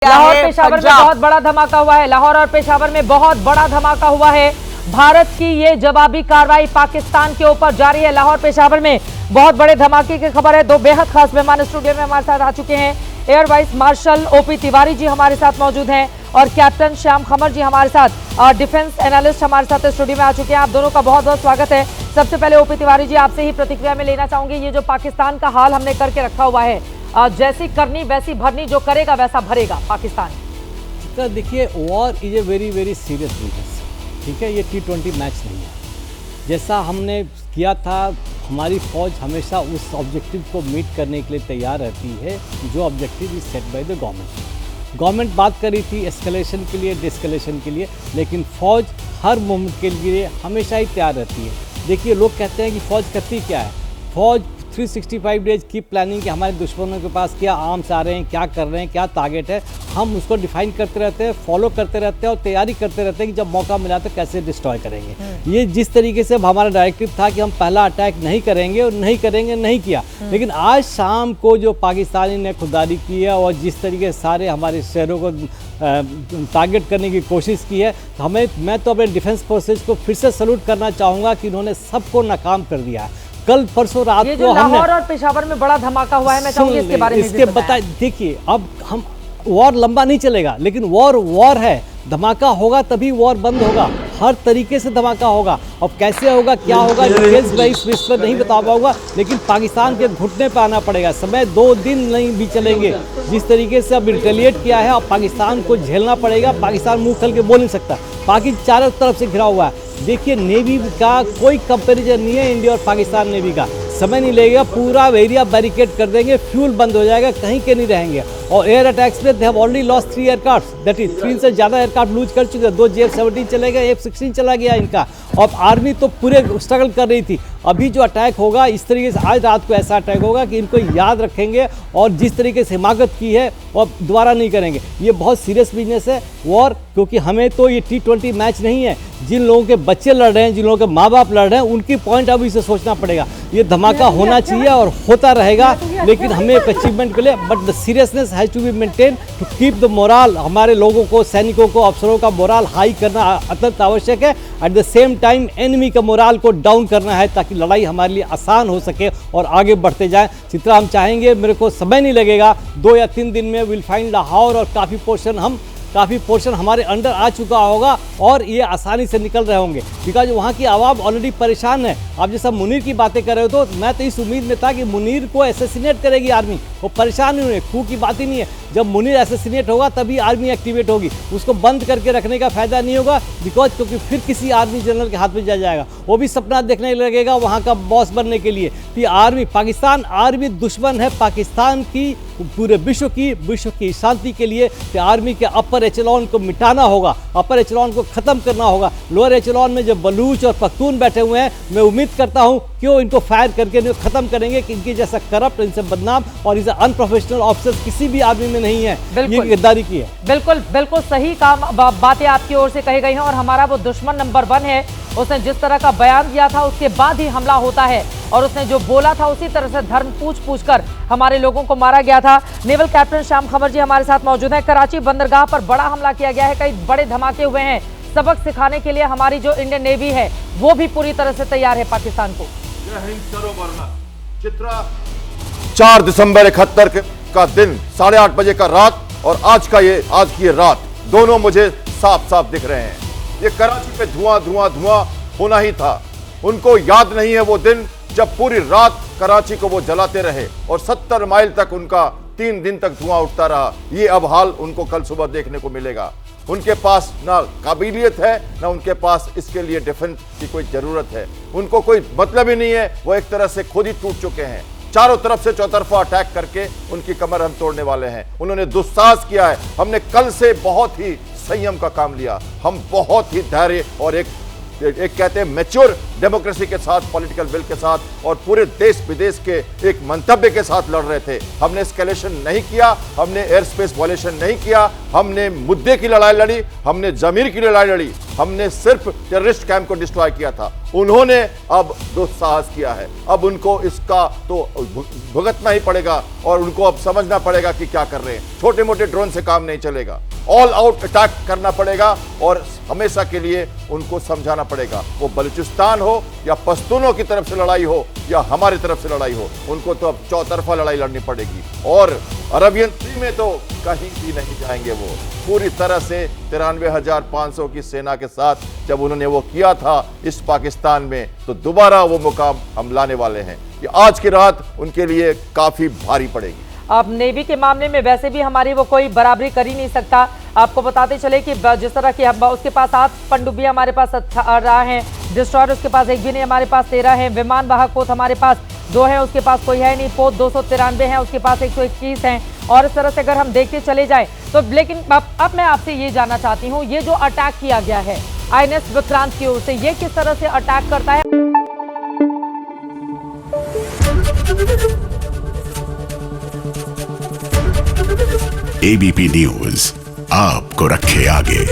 लाहौर पेशावर में बहुत बड़ा धमाका हुआ है। लाहौर और पेशावर में बहुत बड़ा धमाका हुआ है। भारत की ये जवाबी कार्रवाई पाकिस्तान के ऊपर जारी है। लाहौर पेशावर में बहुत बड़े धमाके की खबर है। दो बेहद खास मेहमान स्टूडियो में हमारे साथ आ चुके हैं। Air vice marshal OP Tiwari ji हमारे साथ मौजूद हैं और कैप्टन श्याम खमर जी हमारे साथ, डिफेंस एनालिस्ट हमारे साथ स्टूडियो में आ चुके हैं। आप दोनों का बहुत बहुत स्वागत है। सबसे पहले ओपी तिवारी जी, आपसे ही प्रतिक्रिया में लेना चाहूंगी। ये जो पाकिस्तान का हाल हमने करके रखा हुआ है, जैसी करनी वैसी भरनी, जो करेगा वैसा भरेगा पाकिस्तान। तो देखिए, war is a very very serious business. ठीक है, ये T20 मैच नहीं है। जैसा हमने किया था, हमारी फौज हमेशा उस ऑब्जेक्टिव को मीट करने के लिए तैयार रहती है जो objective is set by the government. Government बात करी थी एस्केलेशन के लिए, डिस्केलेशन के लिए, लेकिन फौज हर मोमेंट के लिए हमेशा ही तैयार रहती है। देखिए, लोग कहते हैं कि फौज करती क्या है। फौज 365 डेज की प्लानिंग, कि हमारे दुश्मनों के पास क्या आर्म्स आ रहे हैं, क्या कर रहे हैं, क्या टारगेट है, हम उसको डिफाइन करते रहते हैं, फॉलो करते रहते हैं और तैयारी करते रहते हैं कि जब मौका मिला तो कैसे डिस्ट्रॉय करेंगे। ये जिस तरीके से हमारा डायरेक्टिव था कि हम पहला अटैक नहीं करेंगे और नहीं करेंगे, नहीं किया। लेकिन आज शाम को जो पाकिस्तानी ने खुदारी की है और जिस तरीके से सारे हमारे शहरों को टारगेट करने की कोशिश की है, तो मैं तो अपने डिफेंस फोर्सेज को फिर से सल्यूट करना चाहूँगा कि उन्होंने सबको नाकाम कर दिया है। कल परसों रात को लाहौर और पेशावर में बड़ा धमाका हुआ है, मैं चाहूंगी इसके बारे में इसके बताए। देखिए, अब हम वॉर लंबा नहीं चलेगा, लेकिन वॉर है। धमाका होगा तभी वॉर बंद होगा। हर तरीके से धमाका होगा। अब कैसे होगा, क्या होगा, डिटेल्स मैं इस विषय पर नहीं बता पाऊंगा, लेकिन पाकिस्तान के घुटने पर आना पड़ेगा। समय 2 दिन नहीं भी चलेंगे। जिस तरीके से अब रिटेलिएट किया है, अब पाकिस्तान को झेलना पड़ेगा। पाकिस्तान मुंह खोल के बोल नहीं सकता। पाकिस्तान चारों तरफ से घिरा हुआ है। देखिए, नेवी का कोई कंपैरिजन नहीं है इंडिया और पाकिस्तान नेवी का। समय नहीं लगेगा, पूरा एरिया बैरिकेड कर देंगे, फ्यूल बंद हो जाएगा, कहीं के नहीं रहेंगे। और एयर अटैक्स में they have already lost 3 aircraft, that is 3 से ज़्यादा एयरक्राफ्ट लूज कर चुके हैं। 2 JF-17 चले गए, F-16 चला गया इनका। और आर्मी तो पूरे स्ट्रगल कर रही थी। अभी जो अटैक होगा, इस तरीके से आज रात को ऐसा अटैक होगा कि इनको याद रखेंगे और जिस तरीके से हिमाकत की है वो दोबारा नहीं करेंगे। ये बहुत सीरियस बिजनेस है वॉर, क्योंकि हमें तो ये T20 मैच नहीं है। जिन लोगों के बच्चे लड़ रहे हैं, जिन लोगों के माँ बाप लड़ रहे हैं, उनकी पॉइंट ऑफ व्यू से सोचना पड़ेगा। ये धमाका होना चाहिए और होता रहेगा, लेकिन हमें एक अचीवमेंट के लिए, but the seriousness has to be maintain to keep the moral. हमारे लोगों को, सैनिकों को, अफसरों का मोरल हाई करना अत्यंत आवश्यक है। At the same time enemy का मोरल को डाउन करना है, ताकि लड़ाई हमारे लिए आसान हो सके और आगे बढ़ते जाएं। जितना हम चाहेंगे, मेरे को समय नहीं लगेगा, 2 या 3 दिन में विल फाइंड लाहौर और काफ़ी पोर्शन हमारे अंडर आ चुका होगा और ये आसानी से निकल रहे होंगे, बिकॉज वहाँ की आवाम ऑलरेडी परेशान है। आप जैसा मुनीर की बातें कर रहे हो, तो मैं तो इस उम्मीद में था कि मुनीर को एसेसिनेट करेगी आर्मी। वो परेशान नहीं हुए, खू की बात ही नहीं है। जब मुनीर एसेसिनेट होगा तभी आर्मी एक्टिवेट होगी। उसको बंद करके रखने का फायदा नहीं होगा, बिकॉज क्योंकि फिर किसी आर्मी जनरल के हाथ में जाएगा। वो भी सपना देखने लगेगा वहाँ का बॉस बनने के लिए। कि आर्मी, पाकिस्तान आर्मी दुश्मन है पाकिस्तान की, पूरे विश्व की शांति के लिए। तो आर्मी के अपर एचेलॉन को मिटाना होगा, अपर एचेलॉन को ख़त्म करना होगा। लोअर एचेलॉन में जो बलूच और पख्तून बैठे हुए हैं, मैं उम्मीद करता हूं कि वो इनको फायर करके इनको ख़त्म करेंगे, कि इनकी जैसा करप्ट, इनसे बदनाम और इनसे अनप्रोफेशनल ऑफिसर्स किसी भी आर्मी में नहीं है। ये गद्दारी की है। बिल्कुल सही बातें आपकी ओर से कही गई हैं। और हमारा वो दुश्मन नंबर 1 है, उसने जिस तरह का बयान दिया था उसके बाद ही हमला होता है, और उसने जो बोला था उसी तरह से धर्म पूछ कर हमारे लोगों को मारा गया था। नेवल कैप्टन श्याम खमर जी हमारे साथ मौजूद हैं। कराची बंदरगाह पर बड़ा हमला किया गया है, कई बड़े धमाके हुए हैं। सबक सिखाने के लिए हमारी जो इंडियन नेवी है वो भी पूरी तरह से तैयार है पाकिस्तान को। 4 दिसंबर 71 का दिन, 8:30 बजे का रात, और आज की ये रात, दोनों मुझे साफ साफ दिख रहे हैं। ये कराची पे धुआं होना ही था। उनको याद नहीं है वो दिन जब पूरी रात कराची को वो जलाते रहे और 70 माइल तक उनका 3 दिन तक धुआं उठता रहा। ये अब हाल उनको कल सुबह देखने को मिलेगा। उनके पास ना काबिलियत है, ना उनके पास इसके लिए डिफेंस की कोई जरूरत है। उनको कोई मतलब ही नहीं है। वो एक तरह से खुद ही टूट चुके हैं। चारों तरफ से चौतरफा अटैक करके उनकी कमर हम तोड़ने वाले हैं। उन्होंने दुस्साहस किया है। हमने कल से बहुत ही संयम का काम लिया। हम बहुत ही धैर्य और एक कहते हैं मैच्योर डेमोक्रेसी के साथ, पॉलिटिकल विल के साथ और पूरे देश विदेश के एक मंतव्य के साथ लड़ रहे थे। हमने एस्केलेशन नहीं किया, हमने एयर स्पेस वायलेशन नहीं किया, हमने मुद्दे की लड़ाई लड़ी, हमने जमीर की लड़ाई लड़ी, हमने सिर्फ टेररिस्ट कैंप को डिस्ट्रॉय किया था, उन्होंने अब दुस्साहस किया है। अब उनको इसका तो भुगतना ही पड़ेगा और उनको अब समझना पड़ेगा कि क्या कर रहे हैं। छोटे मोटे ड्रोन से काम नहीं चलेगा, ऑल आउट अटैक करना पड़ेगा और हमेशा के लिए उनको समझाना पड़ेगा। वो बलूचिस्तान हो या पश्तूनों की तरफ से लड़ाई हो या हमारी तरफ से लड़ाई हो, उनको तो अब चौतरफा लड़ाई लड़नी पड़ेगी। और अरबियन सी में तो कहीं भी नहीं जाएंगे। वो पूरी तरह से 93,500 की सेना के साथ जब उन्होंने वो किया था इस पाकिस्तान में, तो दोबारा वो मुकाम हम लाने वाले हैं। कि आज की रात उनके लिए काफी भारी पड़ेगी। अब नेवी के मामले में वैसे भी हमारी वो कोई बराबरी कर ही नहीं सकता। आपको बताते चले कि जिस तरह की उसके पास 7 पनडुब्बी हमारे पास रहा है, डिस्ट्रॉयर उसके पास एक भी नहीं, हमारे पास 13 है, विमान वाहक पोत हमारे पास 2 है, उसके पास कोई है नहीं, पोत 293 है, उसके पास 121 हैं। और इस तरह से अगर हम देखते चले जाए तो, लेकिन अब मैं आपसे ये जानना चाहती हूँ, ये जो अटैक किया गया है INS विक्रांत की ओर से, ये किस तरह से अटैक करता है? ABP न्यूज आपको रखे आगे।